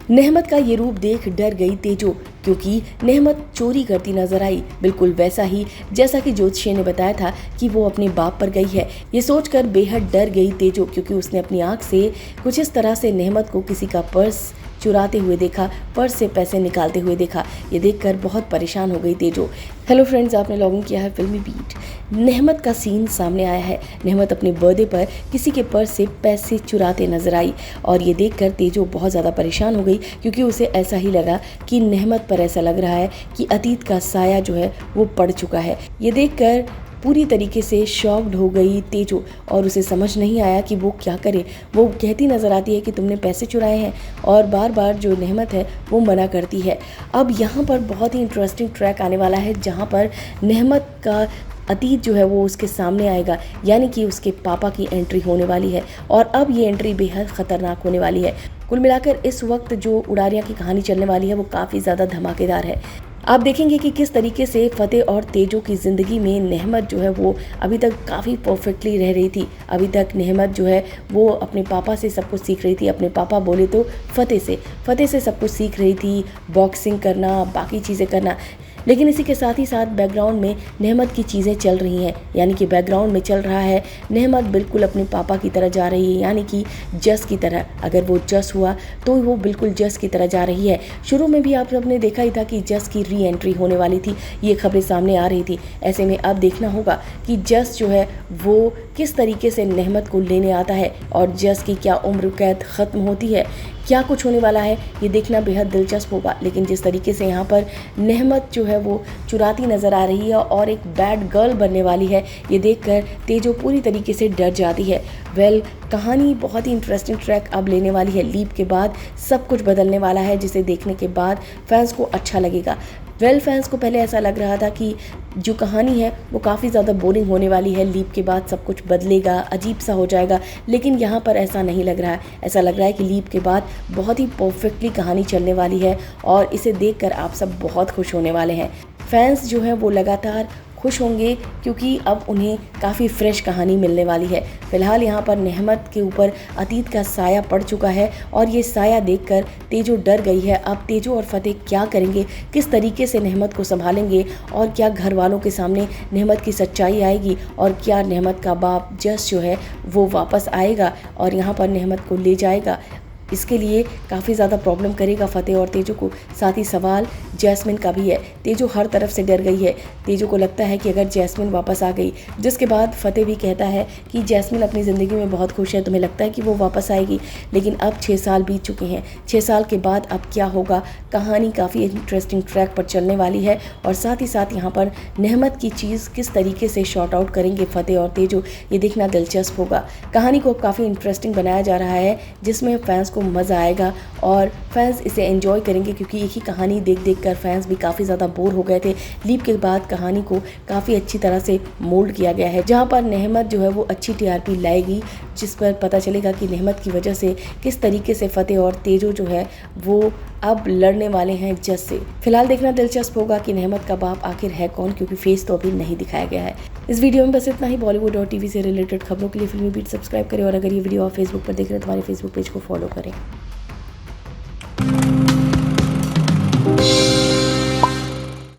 नेहमत का ये रूप देख डर गई तेजो, क्योंकि नेहमत चोरी करती नजर आई, बिल्कुल वैसा ही जैसा कि ज्योतिषी ने बताया था कि वो अपने बाप पर गई है। ये सोचकर बेहद डर गई तेजो, क्योंकि उसने अपनी आंख से कुछ इस तरह से नेहमत को किसी का पर्स चुराते हुए देखा, पर्स से पैसे निकालते हुए देखा। ये देखकर बहुत परेशान हो गई तेजो। हेलो फ्रेंड्स, आपने लॉगिन किया है फिल्मी बीट। नेहमत का सीन सामने आया है। नेहमत अपने बर्थडे पर किसी के पर्स से पैसे चुराते नजर आई और ये देखकर तेजो बहुत ज़्यादा परेशान हो गई, क्योंकि उसे ऐसा ही लगा कि नेहमत पर ऐसा लग रहा है कि अतीत का साया जो है वो पड़ चुका है। ये देखकर पूरी तरीके से शॉक्ड हो गई तेजो और उसे समझ नहीं आया कि वो क्या करे। वो कहती नज़र आती है कि तुमने पैसे चुराए हैं और बार बार जो नेहमत है वो मना करती है। अब यहाँ पर बहुत ही इंटरेस्टिंग ट्रैक आने वाला है, जहाँ पर नेहमत का अतीत जो है वो उसके सामने आएगा, यानी कि उसके पापा की एंट्री होने वाली है और अब ये एंट्री बेहद ख़तरनाक होने वाली है। कुल मिलाकर इस वक्त जो उड़ारियाँ की कहानी चलने वाली है वो काफ़ी ज़्यादा धमाकेदार है। आप देखेंगे कि किस तरीके से फतेह और तेजो की ज़िंदगी में नेहमत जो है वो अभी तक काफ़ी परफेक्टली रह रही थी। अभी तक नेहमत जो है वो अपने पापा से सब कुछ सीख रही थी, अपने पापा बोले तो फतेह से सब कुछ सीख रही थी, बॉक्सिंग करना, बाकी चीज़ें करना। लेकिन इसी के साथ ही साथ बैकग्राउंड में नेहमत की चीज़ें चल रही हैं, यानी कि बैकग्राउंड में चल रहा है नेहमत बिल्कुल अपने पापा की तरह जा रही है, यानी कि जस की तरह। अगर वो जस हुआ तो वो बिल्कुल जस की तरह जा रही है। शुरू में भी आप सबने देखा ही था कि जस की री एंट्री होने वाली थी, ये खबरें सामने आ रही थी। ऐसे में अब देखना होगा कि जस जो है वो किस तरीके से नेहमत को लेने आता है और जस की क्या उम्र कैद ख़त्म होती है, क्या कुछ होने वाला है, ये देखना बेहद दिलचस्प होगा। लेकिन जिस तरीके से यहाँ पर नेहमत जो है वो चुराती नज़र आ रही है और एक बैड गर्ल बनने वाली है, ये देखकर तेजो पूरी तरीके से डर जाती है। कहानी बहुत ही इंटरेस्टिंग ट्रैक अब लेने वाली है। लीप के बाद सब कुछ बदलने वाला है, जिसे देखने के बाद फैंस को अच्छा लगेगा। फैंस को पहले ऐसा लग रहा था कि जो कहानी है वो काफ़ी ज़्यादा बोरिंग होने वाली है, लीप के बाद सब कुछ बदलेगा, अजीब सा हो जाएगा। लेकिन यहाँ पर ऐसा नहीं लग रहा है। ऐसा लग रहा है कि लीप के बाद बहुत ही परफेक्टली कहानी चलने वाली है और इसे देखकर आप सब बहुत खुश होने वाले हैं। फैंस जो हैं वो लगातार खुश होंगे, क्योंकि अब उन्हें काफ़ी फ्रेश कहानी मिलने वाली है। फिलहाल यहाँ पर नेहमत के ऊपर अतीत का साया पड़ चुका है और ये साया देखकर तेजो डर गई है। अब तेजो और फतेह क्या करेंगे, किस तरीके से नेहमत को संभालेंगे और क्या घर वालों के सामने नेहमत की सच्चाई आएगी और क्या नेहमत का बाप जस जो है वो वापस आएगा और यहाँ पर नेहमत को ले जाएगा। इसके लिए काफ़ी ज़्यादा प्रॉब्लम करेगा फतेह और तेजो को। साथ ही सवाल जैस्मिन का भी है। तेजो हर तरफ से डर गई है। तेजो को लगता है कि अगर जैस्मिन वापस आ गई, जिसके बाद फतेह भी कहता है कि जैस्मिन अपनी ज़िंदगी में बहुत खुश है, तुम्हें लगता है कि वो वापस आएगी। लेकिन अब 6 साल बीत चुके हैं। 6 साल के बाद अब क्या होगा। कहानी काफ़ी इंटरेस्टिंग ट्रैक पर चलने वाली है और साथ ही साथ यहाँ पर नेहमत की चीज़ किस तरीके से शॉर्ट आउट करेंगे फतेह और तेजो, ये देखना दिलचस्प होगा। कहानी को काफ़ी इंटरेस्टिंग बनाया जा रहा है, जिसमें फैंस को मज़ा आएगा और फैंस इसे एंजॉय करेंगे, क्योंकि एक ही कहानी देख देख कर फैंस भी काफ़ी ज़्यादा बोर हो गए थे। लीप के बाद कहानी को काफ़ी अच्छी तरह से मोल्ड किया गया है, जहां पर नेहमत जो है वो अच्छी टीआरपी लाएगी, जिस पर पता चलेगा कि नेहमत की वजह से किस तरीके से फतेह और तेजो जो है वो अब लड़ने वाले हैं जस से। फिलहाल देखना दिलचस्प होगा कि नेहमत का बाप आखिर है कौन, क्योंकि फेस तो अभी नहीं दिखाया गया है। इस वीडियो में बस इतना ही। बॉलीवुड और टीवी से रिलेटेड खबरों के लिए फिल्मी बीट सब्सक्राइब करें और अगर ये वीडियो आप फेसबुक पर देख रहे हैं तो हमारे फेसबुक पेज को फॉलो करें।